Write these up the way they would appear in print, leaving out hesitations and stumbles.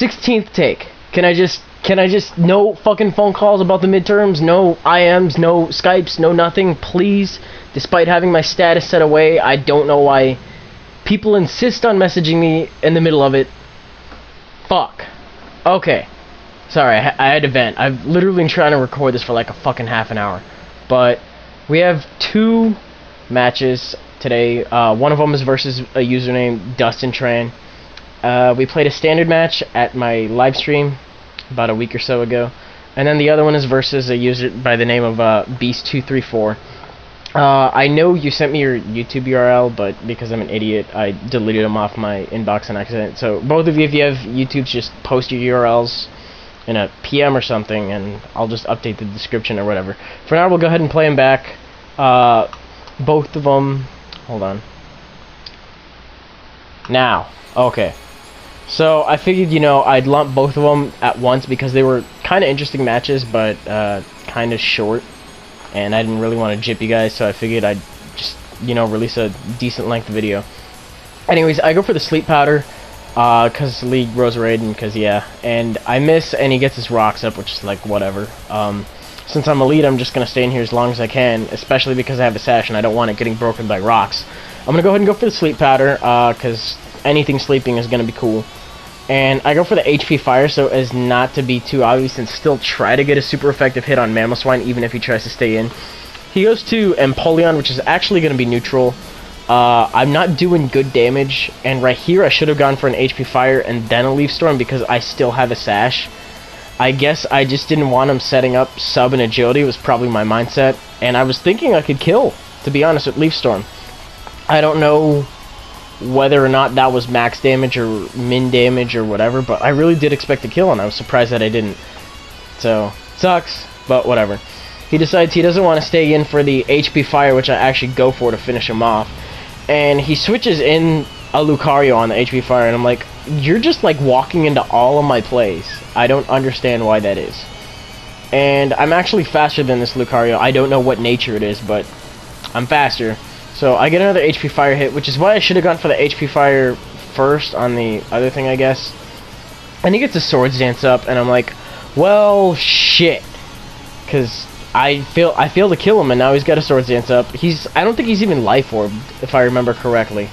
16th take. Can I just no fucking phone calls about the midterms, no IMs, no Skypes, no nothing, please. Despite having my status set away, I don't know why people insist on messaging me in the middle of it. Fuck. Okay. Sorry, I had to vent. I've literally been trying to record this for like a fucking half an hour. But we have 2 matches today. One of them is versus a user named Dustintran. We played a standard match at my live stream about a week or so ago. And then the other one is versus a user by the name of Beast234. I know you sent me your YouTube URL, but because I'm an idiot, I deleted them off my inbox on accident. So both of you, if you have YouTube, just post your URLs in a PM or something, and I'll just update the description or whatever. For now, we'll go ahead and play them back. Both of them... Hold on. Now. Okay. So, I figured, you know, I'd lump both of them at once because they were kind of interesting matches, but kind of short. And I didn't really want to jip you guys, so I figured I'd just, you know, release a decent length video. Anyways, I go for the sleep powder, because League Rose Raiden, because yeah. And I miss, and he gets his rocks up, which is like, whatever. Since I'm elite, I'm just going to stay in here as long as I can, especially because I have a sash and I don't want it getting broken by rocks. I'm going to go ahead and go for the sleep powder, because anything sleeping is going to be cool. And I go for the HP fire so as not to be too obvious and still try to get a super effective hit on Mammal Swine even if he tries to stay in. He goes to Empoleon, which is actually going to be neutral. I'm not doing good damage, and right here I should have gone for an HP fire and then a Leaf Storm because I still have a sash. I guess I just didn't want him setting up sub and agility was probably my mindset, and I was thinking I could kill, to be honest, with Leaf Storm. I don't know whether or not that was max damage or min damage or whatever, but I really did expect to kill, and I was surprised that I didn't. So, sucks, but whatever. He decides he doesn't want to stay in for the HP fire, which I actually go for to finish him off. And he switches in a Lucario on the HP fire, and I'm like, you're just like walking into all of my plays. I don't understand why that is. And I'm actually faster than this Lucario. I don't know what nature it is, but I'm faster. So I get another HP fire hit, which is why I should have gone for the HP fire first on the other thing, I guess. And he gets a Swords Dance up, and I'm like, well, shit. Because I failed to kill him, and now he's got a Swords Dance up. I don't think he's even Life Orbed, if I remember correctly.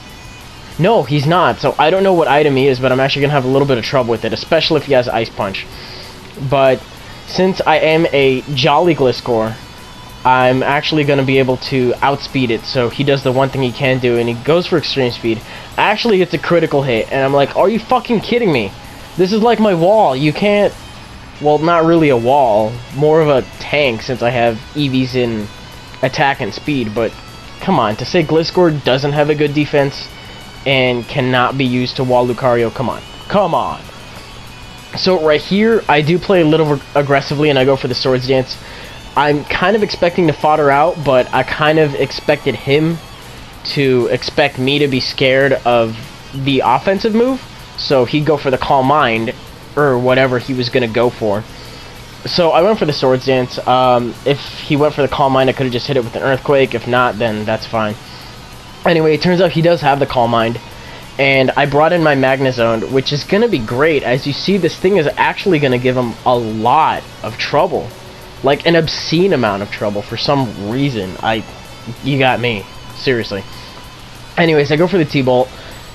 No, he's not, so I don't know what item he is, but I'm actually going to have a little bit of trouble with it, especially if he has Ice Punch. But since I am a Jolly Gliscor, I'm actually going to be able to outspeed it, so he does the one thing he can do, and he goes for Extreme Speed. Actually, it's a critical hit, and I'm like, are you fucking kidding me? This is like my wall. You can't... Well, not really a wall. More of a tank, since I have EVs in attack and speed, but come on. To say Gliscor doesn't have a good defense and cannot be used to wall Lucario, come on. Come on. So right here, I do play a little aggressively, and I go for the Swords Dance. I'm kind of expecting to fodder out, but I kind of expected him to expect me to be scared of the offensive move, so he'd go for the Calm Mind, or whatever he was going to go for. So I went for the Swords Dance. If he went for the Calm Mind, I could have just hit it with an Earthquake. If not, then that's fine. Anyway, it turns out he does have the Calm Mind, and I brought in my Magnezone, which is going to be great. As you see, this thing is actually going to give him a lot of trouble. Like, an obscene amount of trouble for some reason. You got me. Seriously. Anyways, I go for the T-Bolt,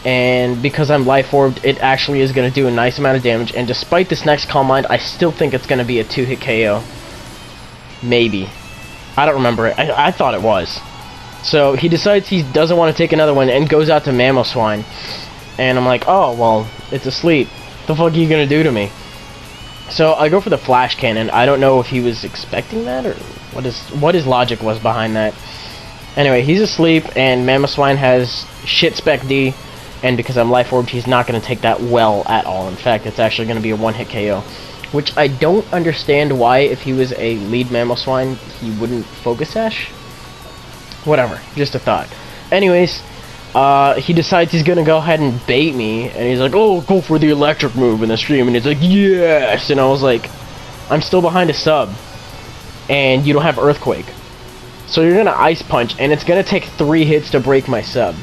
and because I'm Life Orbed, it actually is going to do a nice amount of damage, and despite this next Calm Mind, I still think it's going to be a 2-hit KO. Maybe. I don't remember it. I thought it was. So, he decides he doesn't want to take another one, and goes out to Mamoswine. And I'm like, oh, well, it's asleep. What the fuck are you going to do to me? So I go for the Flash Cannon. I don't know if he was expecting that or what his logic was behind that. Anyway, he's asleep, and Mamoswine has shit spec D, and because I'm Life Orbed, he's not going to take that well at all. In fact, it's actually going to be a 1-hit KO, which I don't understand why, if he was a lead Mamoswine, he wouldn't Focus Sash. Whatever, just a thought. Anyways, he decides he's gonna go ahead and bait me, and he's like, oh, go for the electric move in the stream, and he's like, yes, and I was like, I'm still behind a sub, and you don't have Earthquake, so you're gonna Ice Punch, and it's gonna take 3 hits to break my sub.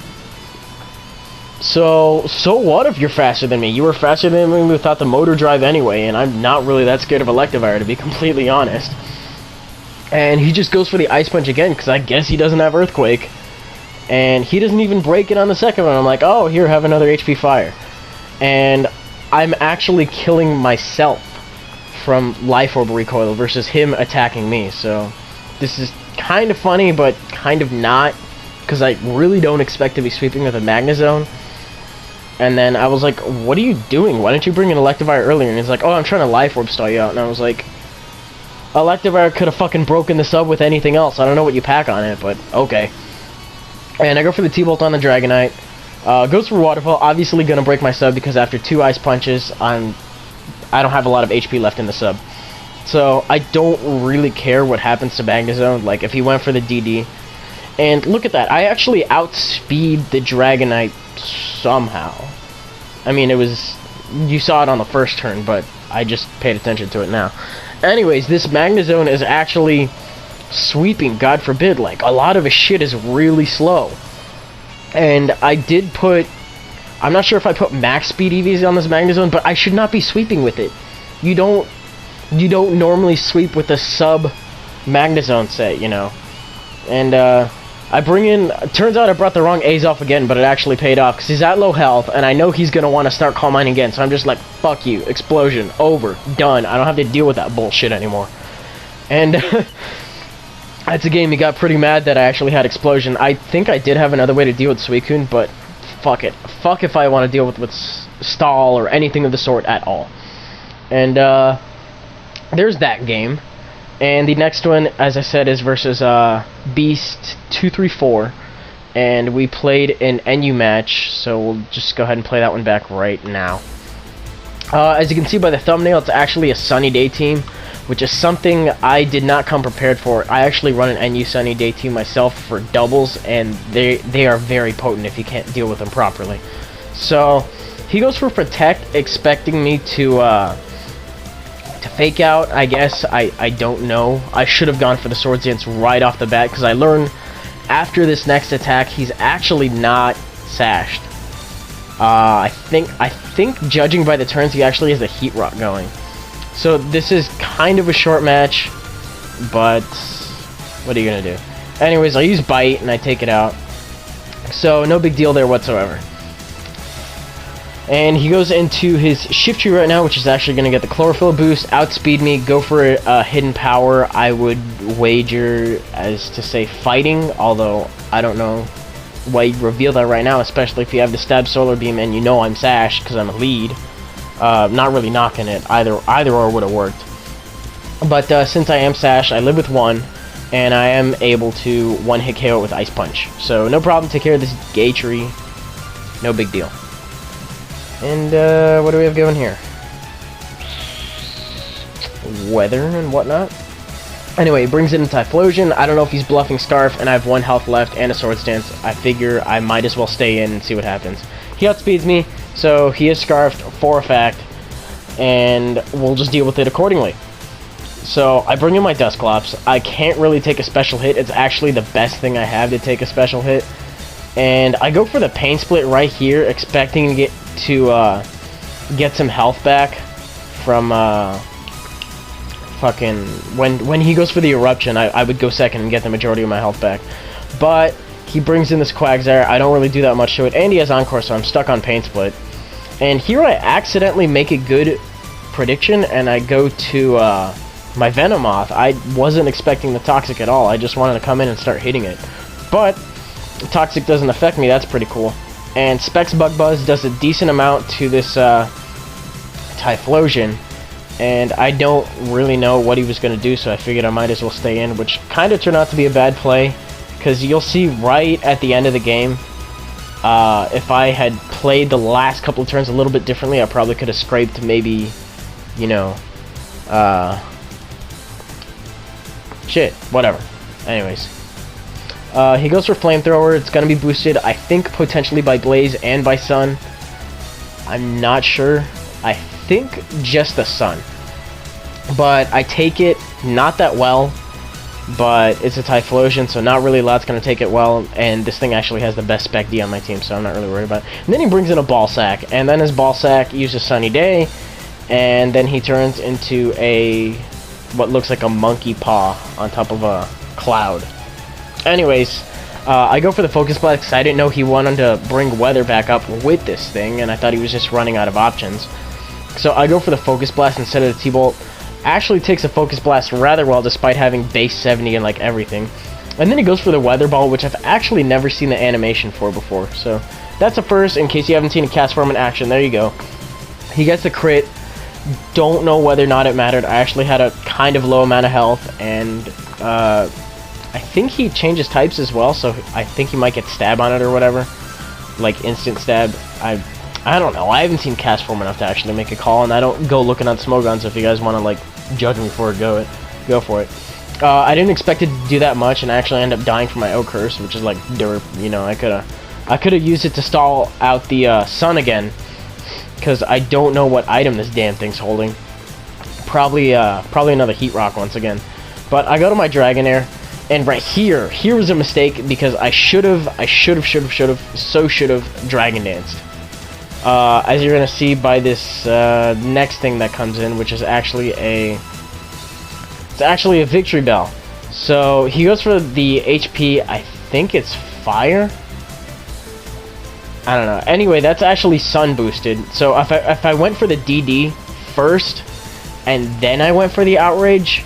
So what if you're faster than me? You were faster than me without the motor drive anyway, and I'm not really that scared of Electivire, to be completely honest. And he just goes for the Ice Punch again, because I guess he doesn't have Earthquake. And he doesn't even break it on the second one. I'm like, oh, here, have another HP Fire. And I'm actually killing myself from Life Orb Recoil versus him attacking me. So this is kind of funny, but kind of not, because I really don't expect to be sweeping with a Magnezone. And then I was like, what are you doing? Why didn't you bring an Electivire earlier? And he's like, oh, I'm trying to Life Orb stall you out. And I was like, Electivire could have fucking broken the sub with anything else. I don't know what you pack on it, but okay. And I go for the T-Bolt on the Dragonite. Goes for Waterfall. Obviously gonna break my sub because after 2 Ice Punches, I don't have a lot of HP left in the sub. So I don't really care what happens to Magnezone. Like, if he went for the DD. And look at that. I actually outspeed the Dragonite somehow. I mean, it was... You saw it on the first turn, but I just paid attention to it now. Anyways, this Magnezone is actually sweeping, God forbid. Like, a lot of his shit is really slow. And I did put... I'm not sure if I put max speed EVs on this Magnezone, but I should not be sweeping with it. You don't normally sweep with a sub Magnezone set, you know. And I bring in... Turns out I brought the wrong Azoff again, but it actually paid off, because he's at low health, and I know he's going to want to start Calm Mind again, so I'm just like, fuck you, Explosion, over, done. I don't have to deal with that bullshit anymore. And that's a game he got pretty mad that I actually had Explosion. I think I did have another way to deal with Suicune, but fuck it. Fuck if I want to deal with Stall or anything of the sort at all. And there's that game. And the next one, as I said, is versus Beast234. And we played an NU match, so we'll just go ahead and play that one back right now. As you can see by the thumbnail, it's actually a Sunny Day team, which is something I did not come prepared for. I actually run an NU Sunny Day team myself for doubles, and they are very potent if you can't deal with them properly. So he goes for Protect, expecting me to fake out, I guess. I don't know. I should have gone for the Swords Dance right off the bat, because I learned after this next attack he's actually not sashed. I think judging by the turns, he actually has a Heat Rock going. So this is kind of a short match, but what are you gonna do? Anyways, I use Bite and I take it out. So no big deal there whatsoever. And he goes into his Shift Tree right now, which is actually going to get the Chlorophyll boost, outspeed me, go for a Hidden Power. I would wager as to say Fighting, although I don't know why you reveal that right now, especially if you have the Stab Solar Beam and you know I'm Sash because I'm a lead. Not really knocking it. Either or would have worked. But since I am Sash, I live with 1, and I am able to 1-hit KO with Ice Punch. So no problem, take care of this Gay Tree. No big deal. And, what do we have going here? Weather and whatnot. Anyway, he brings it in Typhlosion. I don't know if he's bluffing Scarf, and I have 1 health left and a Swords Dance. I figure I might as well stay in and see what happens. He outspeeds me, so he is Scarfed for a fact, and we'll just deal with it accordingly. So, I bring in my Dusclops. I can't really take a special hit. It's actually the best thing I have to take a special hit. And I go for the Pain Split right here, expecting to get some health back from fucking when he goes for the Eruption. I would go second and get the majority of my health back, but he brings in this Quagsire. I don't really do that much to it, and he has Encore, so I'm stuck on Pain Split. And here I accidentally make a good prediction, and I go to my Venomoth. I wasn't expecting the Toxic at all. I just wanted to come in and start hitting it, but Toxic doesn't affect me. That's pretty cool. And Specs Bug Buzz does a decent amount to this Typhlosion, and I don't really know what he was going to do, so I figured I might as well stay in, which kind of turned out to be a bad play, because you'll see right at the end of the game, if I had played the last couple of turns a little bit differently, I probably could have scraped maybe, you know, shit, whatever. Anyways. He goes for Flamethrower. It's going to be boosted, I think, potentially by Blaze and by Sun. I'm not sure. I think just the Sun. But I take it not that well. but it's a Typhlosion, so not really a lot's going to take it well, and this thing actually has the best spec D on my team, so I'm not really worried about it. And then he brings in a Ball Sack, and then his Ball Sack uses Sunny Day, and then he turns into what looks like a monkey paw on top of a cloud. Anyways, I go for the Focus Blast because I didn't know he wanted to bring weather back up with this thing, and I thought he was just running out of options. So I go for the Focus Blast instead of the T-Bolt. Actually takes a Focus Blast rather well despite having base 70 and like everything. And then he goes for the Weather Ball, which I've actually never seen the animation for before. So that's a first in case you haven't seen a cast form in action. There you go. He gets the crit. Don't know whether or not it mattered. I actually had a kind of low amount of health, and I think he changes types as well, so I think he might get stab on it or whatever. Like instant stab. I don't know. I haven't seen cast form enough to actually make a call, and I don't go looking on Smogon, so if you guys want to like judge me for it, go for it. I didn't expect it to do that much, and I actually end up dying from my O Curse, which is like derp. You know, I could have used it to stall out the sun again, because I don't know what item this damn thing's holding. Probably another Heat Rock once again. But I go to my Dragonair, and right here was a mistake because I should have Dragon Danced. As you're gonna see by this next thing that comes in, which is actually it's actually a Victory Bell. So he goes for the HP. I think it's Fire. I don't know. Anyway, that's actually Sun boosted. So if I went for the DD first and then I went for the Outrage,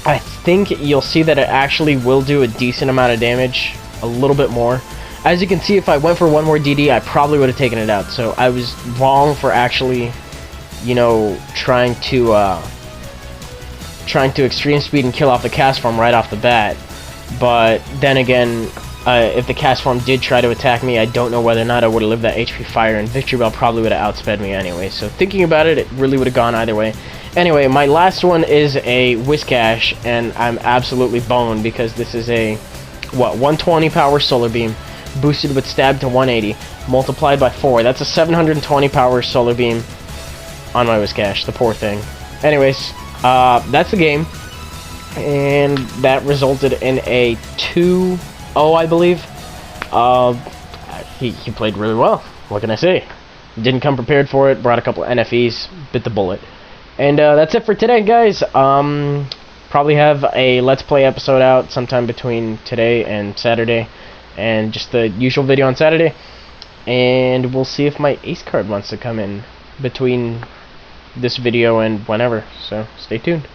I think you'll see that it actually will do a decent amount of damage, a little bit more. As you can see, if I went for one more DD, I probably would have taken it out. So I was wrong for actually, you know, trying to extreme speed and kill off the cast form right off the bat. But then again, if the cast form did try to attack me, I don't know whether or not I would have lived that HP Fire, and Victory Bell probably would have outsped me anyway. So thinking about it, it really would have gone either way. Anyway, my last one is a Whiscash, and I'm absolutely boned because this is a 120 power Solar Beam, boosted with stab to 180, multiplied by 4. That's a 720 power Solar Beam on my Whiscash, the poor thing. Anyways, that's the game, and that resulted in a 2-0, I believe. He played really well. What can I say? Didn't come prepared for it, brought a couple NFEs, bit the bullet. And that's it for today, guys. Probably have a Let's Play episode out sometime between today and Saturday, and just the usual video on Saturday. And we'll see if my ace card wants to come in between this video and whenever. So stay tuned.